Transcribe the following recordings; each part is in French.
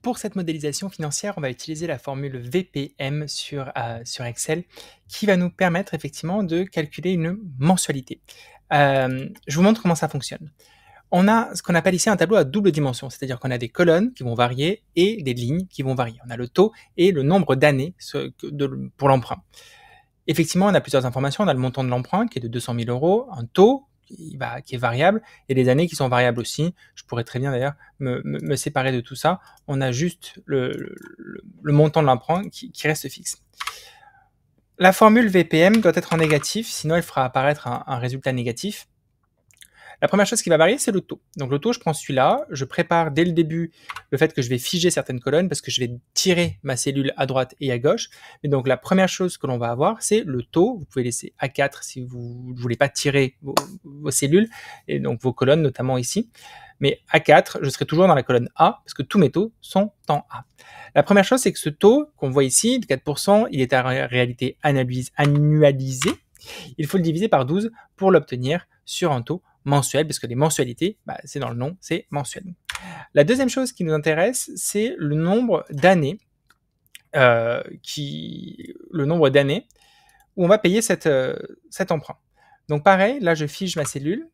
Pour cette modélisation financière, on va utiliser la formule VPM sur Excel qui va nous permettre effectivement de calculer une mensualité. Je vous montre comment ça fonctionne. On a ce qu'on appelle ici un tableau à double dimension, c'est-à-dire qu'on a des colonnes qui vont varier et des lignes qui vont varier. On a le taux et le nombre d'années pour l'emprunt. Effectivement, on a plusieurs informations. On a le montant de l'emprunt qui est de 200 000 euros, un taux qui est variable et des années qui sont variables aussi. Je pourrais très bien d'ailleurs me séparer de tout ça. On a juste le montant de l'emprunt qui reste fixe. La formule VPM doit être en négatif, sinon elle fera apparaître un résultat négatif. La première chose qui va varier, c'est le taux. Donc le taux, je prends celui-là, je prépare dès le début le fait que je vais figer certaines colonnes parce que je vais tirer ma cellule à droite et à gauche. Et donc la première chose que l'on va avoir, c'est le taux. Vous pouvez laisser A4 si vous ne voulez pas tirer vos cellules, et donc vos colonnes notamment ici. Mais A4, je serai toujours dans la colonne A parce que tous mes taux sont en A. La première chose, c'est que ce taux qu'on voit ici, de 4%, il est en réalité annualisé. Il faut le diviser par 12 pour l'obtenir sur un taux mensuel, parce que les mensualités, c'est dans le nom, c'est mensuel. La deuxième chose qui nous intéresse, c'est le nombre d'années où on va payer cet emprunt. Donc pareil, là je fige ma cellule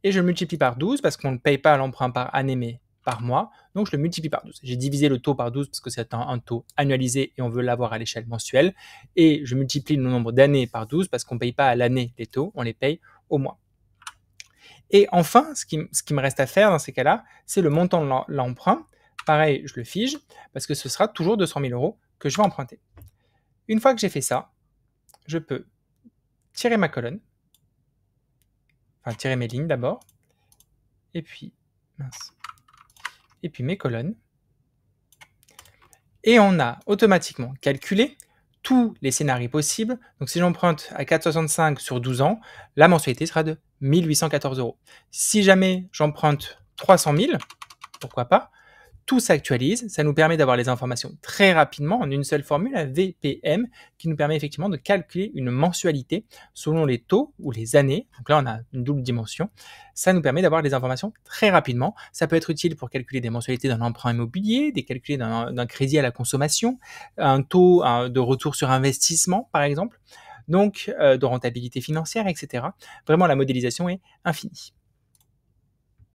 et je le multiplie par 12 parce qu'on ne paye pas l'emprunt par année mais par mois, donc je le multiplie par 12. J'ai divisé le taux par 12 parce que c'est un taux annualisé et on veut l'avoir à l'échelle mensuelle, et je multiplie le nombre d'années par 12 parce qu'on ne paye pas à l'année les taux, on les paye au mois. Et enfin, ce qui me reste à faire dans ces cas-là, c'est le montant de l'emprunt. Pareil, je le fige parce que ce sera toujours 200 000 euros que je vais emprunter. Une fois que j'ai fait ça, je peux tirer ma colonne, enfin tirer mes lignes d'abord, et puis mes colonnes. Et on a automatiquement calculé tous les scénarios possibles. Donc si j'emprunte à 4,65 sur 12 ans, la mensualité sera de 1 814 euros. Si jamais j'emprunte 300 000, pourquoi pas, tout s'actualise. Ça nous permet d'avoir les informations très rapidement en une seule formule, la VPM, qui nous permet effectivement de calculer une mensualité selon les taux ou les années. Donc là, on a une double dimension. Ça nous permet d'avoir les informations très rapidement. Ça peut être utile pour calculer des mensualités d'un emprunt immobilier, des calculs d'un crédit à la consommation, un taux de retour sur investissement, par exemple, donc de rentabilité financière, etc. Vraiment, la modélisation est infinie.